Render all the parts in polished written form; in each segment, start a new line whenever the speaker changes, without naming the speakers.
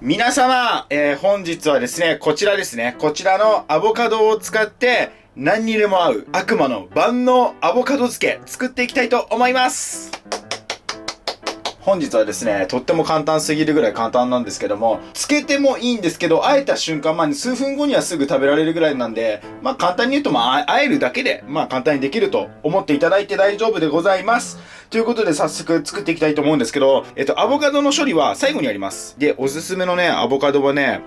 皆様、本日はですね、こちらですね。こちらのアボカドを使って何にでも合う悪魔の万能アボカド漬け作っていきたいと思います。本日はですね、とっても簡単すぎるぐらい簡単なんですけども、漬けてもいいんですけど、和えた瞬間、数分後にはすぐ食べられるぐらいなんで、簡単に言うと、和えるだけで、簡単にできると思っていただいて大丈夫でございます。ということで早速作っていきたいと思うんですけど、アボカドの処理は最後にやります。で、おすすめのね、アボカドはね、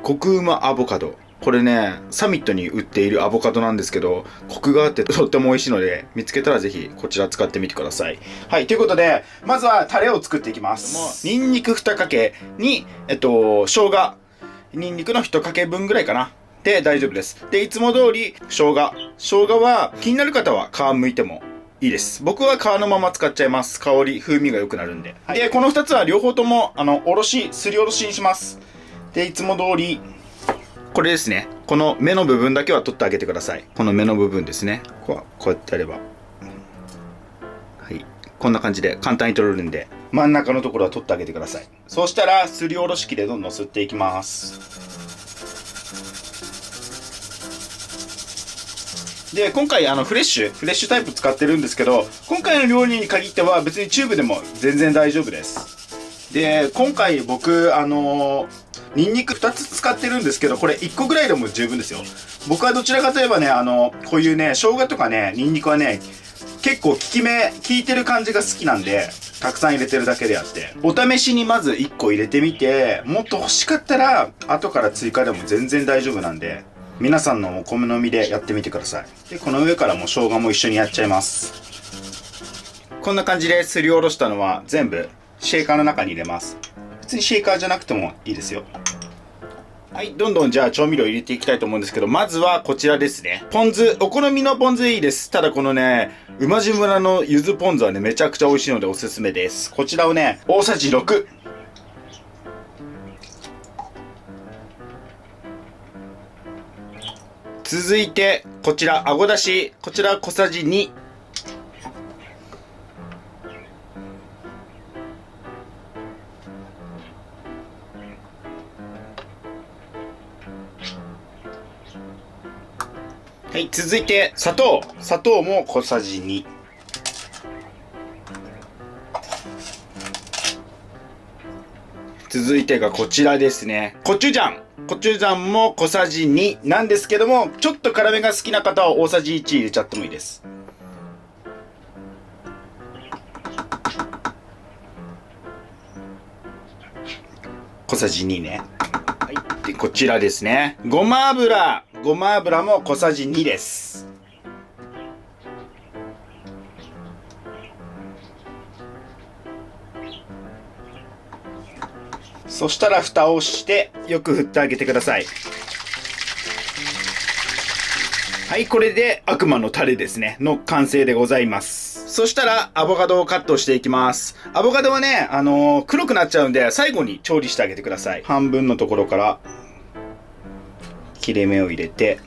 コクうまアボカド。これね、サミットに売っているアボカドなんですけど、コクがあってとっても美味しいので、見つけたらぜひこちら使ってみてください。はい、ということで、まずはタレを作っていきます。ニンニク2かけに、生姜。ニンニクの1かけ分ぐらいかな。で、大丈夫です。で、いつも通り、生姜。生姜は、気になる方は皮剥いてもいいです。僕は皮のまま使っちゃいます。香り、風味が良くなるんで。はい、で、この2つは両方とも、すりおろしにします。で、いつも通り、これですね。この芽の部分だけは取ってあげてください。この芽の部分ですね。こうやってやれば。はい。こんな感じで簡単に取れるんで、真ん中のところは取ってあげてください。そうしたら、すりおろし器でどんどん吸っていきます。で、今回フレッシュタイプ使ってるんですけど、今回の料理に限っては別にチューブでも全然大丈夫です。で、今回僕、ニンニク2つ使ってるんですけど、これ1個ぐらいでも十分ですよ。僕はどちらかといえばね、こういうね、生姜とかね、ニンニクはね、結構効いてる感じが好きなんで、たくさん入れてるだけであって。お試しにまず1個入れてみて、もっと欲しかったら、後から追加でも全然大丈夫なんで、皆さんのお好みでやってみてください。で、この上からも生姜も一緒にやっちゃいます。こんな感じですりおろしたのは全部シェーカーの中に入れます。別にシェーカーじゃなくてもいいですよ。はい、どんどんじゃあ調味料入れていきたいと思うんですけど、まずはこちらですね。ポン酢、お好みのポン酢でいいです。ただこのね、馬路村の柚子ポン酢はね、めちゃくちゃ美味しいのでおすすめです。こちらをね、大さじ6。続いて、こちら、あごだし。こちら小さじ2。はい、続いて砂糖も小さじ2。続いてがこちらですね。コチュジャンも小さじ2なんですけども、ちょっと辛めが好きな方は大さじ1入れちゃってもいいです。小さじ2ね。はい、でこちらですね。ごま油も小さじ2です。そしたら蓋をしてよく振ってあげてください。はい、これで悪魔のタレですねの完成でございます。そしたらアボカドをカットしていきます。アボカドはね、黒くなっちゃうんで最後に調理してあげてください。半分のところから切れ目を入れて、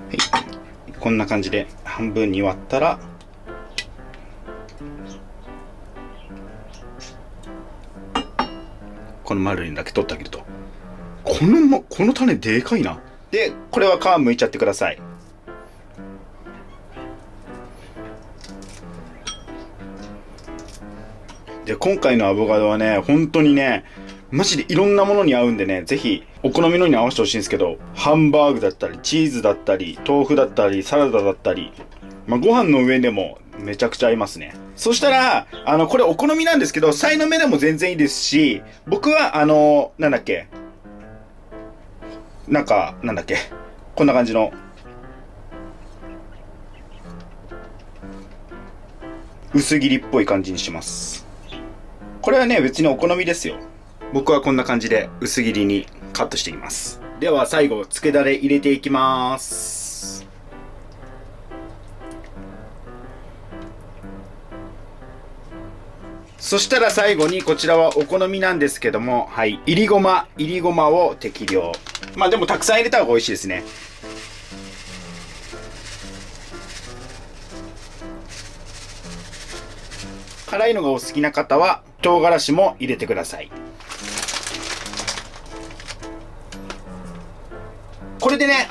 はい、こんな感じで半分に割ったら、この丸にだけ取ってあげると、この種でかいな。で、これは皮剥いちゃってください。で、今回のアボカドはね、本当にね、マジでいろんなものに合うんでね、ぜひお好みのに合わせてほしいんですけど、ハンバーグだったりチーズだったり豆腐だったりサラダだったり、ご飯の上でもめちゃくちゃ合いますね。そしたらこれお好みなんですけど、さいの目でも全然いいですし、僕はなんだっけこんな感じの薄切りっぽい感じにします。これはね、別にお好みですよ。僕はこんな感じで薄切りにカットしていきます。では最後、漬けだれ入れていきます。そしたら最後にこちらはお好みなんですけども、はい、いりごまを適量。でもたくさん入れた方が美味しいですね。辛いのがお好きな方は唐辛子も入れてください。これでね、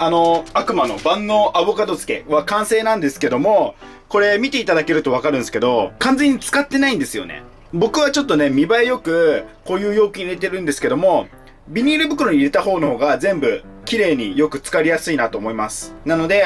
悪魔の万能アボカド漬けは完成なんですけども、これ見ていただけるとわかるんですけど、完全に使ってないんですよね。僕はちょっとね、見栄えよくこういう容器に入れてるんですけども、ビニール袋に入れた方の方が全部綺麗によく浸かりやすいなと思います。なので、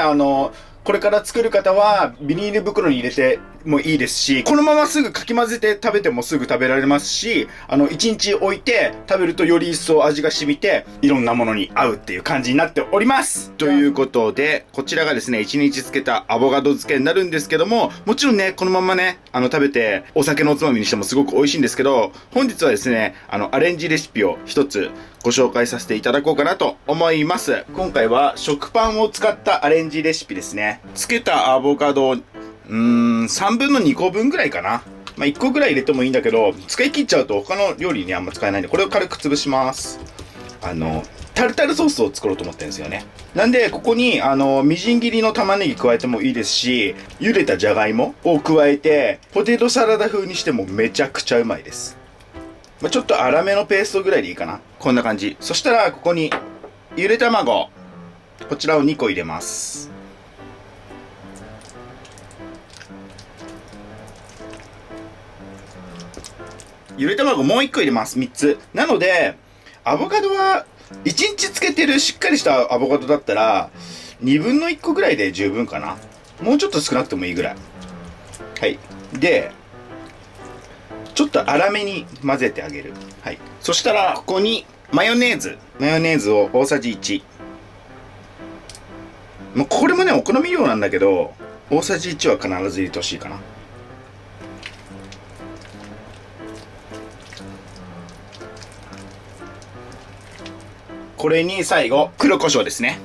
これから作る方はビニール袋に入れてもいいですし、このまますぐかき混ぜて食べてもすぐ食べられますし、1日置いて食べるとより一層味が染みて、いろんなものに合うっていう感じになっております。ということで、こちらがですね、1日漬けたアボカド漬けになるんですけども、もちろんね、このままね、食べてお酒のおつまみにしてもすごく美味しいんですけど、本日はですね、アレンジレシピを一つご紹介させていただこうかなと思います。今回は食パンを使ったアレンジレシピですね。漬けたアボカド、3分の2個分ぐらいかな。まあ、1個ぐらい入れてもいいんだけど、使い切っちゃうと他の料理にあんま使えないんで、これを軽く潰します。タルタルソースを作ろうと思ってるんですよね。なんで、ここに、みじん切りの玉ねぎ加えてもいいですし、茹でたじゃがいもを加えて、ポテトサラダ風にしてもめちゃくちゃうまいです。まあ、ちょっと粗めのペーストぐらいでいいかな。こんな感じ。そしたら、ここに、ゆで卵。こちらを2個入れます。ゆで卵もう1個入れます。3つ。なので、アボカドは、1日漬けてるしっかりしたアボカドだったら、2分の1個ぐらいで十分かな。もうちょっと少なくてもいいぐらい。はい。で、ちょっと粗めに混ぜてあげる。はい。そしたら、ここに、マヨネーズを大さじ1。もうこれもね、お好み量なんだけど、大さじ1は必ず入れてほしいかな。これに最後、黒胡椒ですね。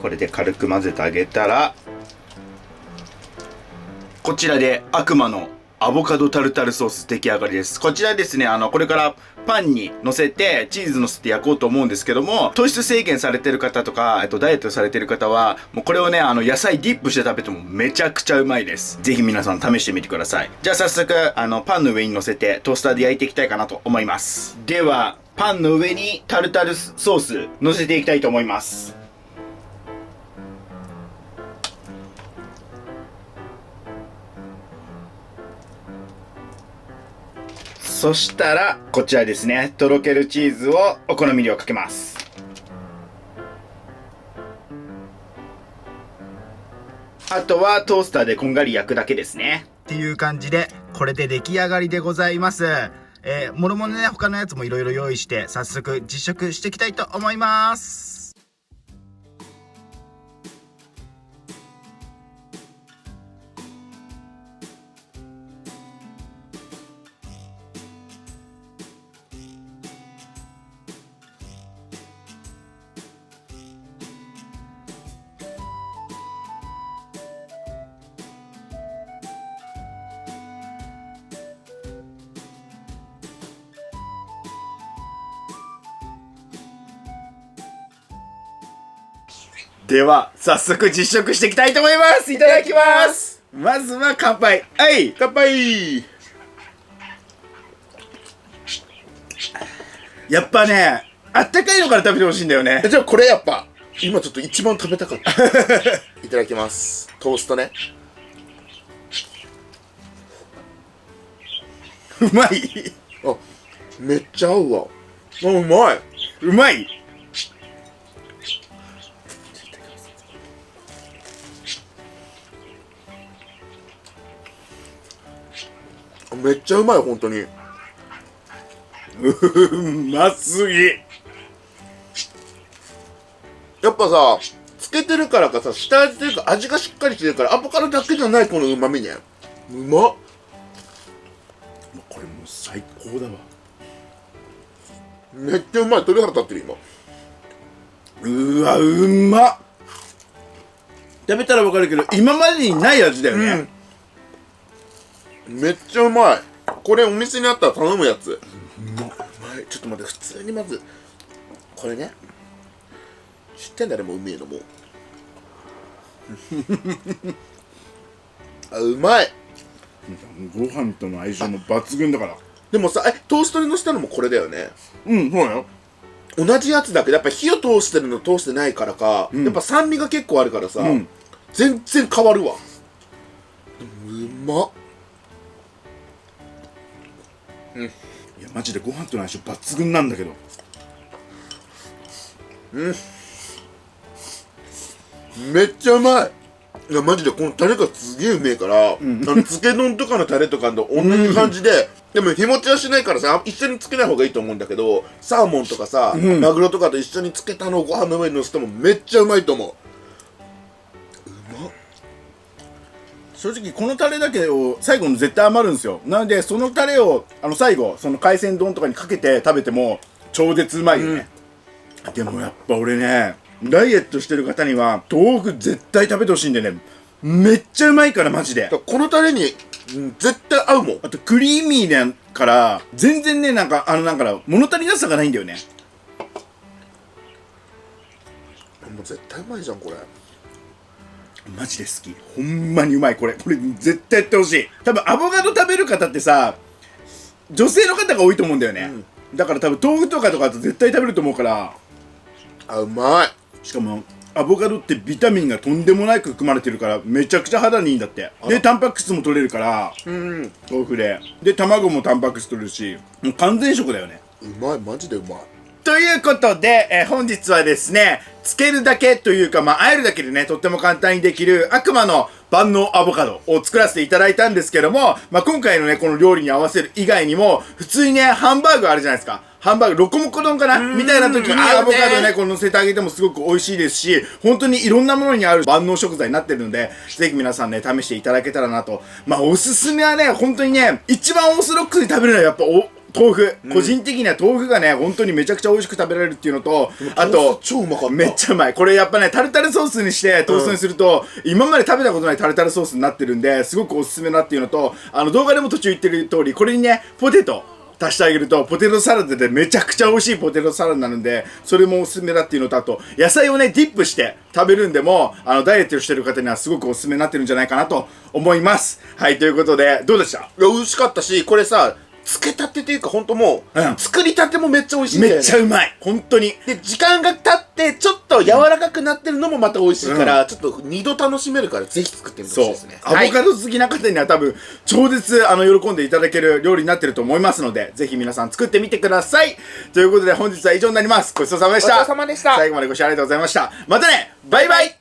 これで軽く混ぜてあげたら、こちらで悪魔のアボカドタルタルソース出来上がりです。こちらですね、これからパンに乗せて、チーズ乗せて焼こうと思うんですけども、糖質制限されてる方とか、ダイエットされてる方は、もうこれをね、野菜ディップして食べてもめちゃくちゃうまいです。ぜひ皆さん試してみてください。じゃあ早速、パンの上に乗せて、トースターで焼いていきたいかなと思います。では、パンの上にタルタルソース乗せていきたいと思います。そしたら、こちらですね。とろけるチーズをお好み量かけます。あとはトースターでこんがり焼くだけですね。っていう感じで、これで出来上がりでございます。もろもろね、他のやつもいろいろ用意して、早速実食していきたいと思います。では、早速実食していきたいと思います。いただきます。まずは乾杯。はい、乾杯。やっぱね、あったかいのから食べてほしいんだよね。
じゃあこれやっぱ、今ちょっと一番食べたかった。いただきます。トーストね。
うまい。
あ、めっちゃ合うわ。あ、うまい。
うまい。
めっちゃうまい、本当に。
うますぎ。
やっぱさ、つけてるからかさ、下味というか味がしっかりしてるから、アボカドだけじゃないこの旨味ね。うまっ。
これもう最高だわ。
めっちゃうまい。鳥肌立ってる今。
うわ、うまっ。食べたらわかるけど、今までにない味だよね。
めっちゃうまい。これお店にあったら頼むやつ。
うまい。
ちょっと待って、普通にまずこれね、知ってんだね、もううめえのもうあ、うまい。
ご飯との相性も抜群だから。
でもさ、トーストにのせたのもこれだよね。
うん、そうだよ。
同じやつだけどやっぱ火を通してるの通してないからか、やっぱ酸味が結構あるからさ、全然変わるわ。うまっ。
いやマジでご飯との相性抜群なんだけど。
めっちゃうまい。いやマジでこのタレがすげえうめえから、漬け丼とかのタレとかと同じ感じで、でも日持ちはしないからさ、一緒につけない方がいいと思うんだけど、サーモンとかさ、マグロとかと一緒につけたのをご飯の上にのせてもめっちゃうまいと思う。うまっ。
正直このタレだけを最後の絶対余るんですよ。なのでそのタレを最後その海鮮丼とかにかけて食べても超絶うまいよね。でもやっぱ俺ね、ダイエットしてる方には豆腐絶対食べてほしいんでね、めっちゃうまいからマジで。
このタレに絶対合うもん。
あとクリーミーだから全然ね、なんか物足りなさがないんだよね。
もう絶対うまいじゃんこれ。
マジで好き。ほんまにうまい。これ絶対やってほしい。多分アボカド食べる方ってさ、女性の方が多いと思うんだよね、だから多分豆腐とかだと絶対食べると思うから。
あ、うまい。
しかもアボカドってビタミンがとんでもなく含まれてるからめちゃくちゃ肌にいいんだって。でタンパク質も取れるから、豆腐で卵もタンパク質取れるし、もう完全食だよね。
うまい、マジでうまい。
ということで、本日はですね、つけるだけというか、和えるだけでね、とっても簡単にできる悪魔の万能アボカドを作らせていただいたんですけども、今回のね、この料理に合わせる以外にも、普通にね、ハンバーグあるじゃないですか。ハンバーグ、ロコモコ丼かなみたいな時にアボカドね、こう乗せてあげてもすごく美味しいですし、本当にいろんなものにある万能食材になってるので、ぜひ皆さんね、試していただけたらなと。おすすめはね、本当にね、一番オーソドックスに食べるのはやっぱ豆腐、個人的には豆腐がね本当にめちゃくちゃ美味しく食べられるっていうのと、あと
超うまかった。
めっちゃうまい。これやっぱねタルタルソースにしてトーストにすると、今まで食べたことないタルタルソースになってるんで、すごくおすすめなっていうのと、動画でも途中言ってる通り、これにねポテト足してあげるとポテトサラダでめちゃくちゃ美味しいポテトサラダなので、それもおすすめだっていうのと、あと野菜をねディップして食べるんでもダイエットしてる方にはすごくおすすめになってるんじゃないかなと思います。はい、ということでどうでした？
いや、美味しかったし、これさ、つけたてっていうか、ほんともう、作りたてもめっちゃ美味しいんだよね。
めっちゃうまい、本当に。
で、時間が経ってちょっと柔らかくなってるのもまた美味しいから、ちょっと二度楽しめるから、ぜひ作ってみてほしいですね。
アボカド好きな方には多分超絶喜んでいただける料理になってると思いますので、ぜひ皆さん作ってみてください。ということで本日は以上になります。ごちそうさまでした。
ごちそうさまでした。
最後までご視聴ありがとうございました。またね、バイバイ。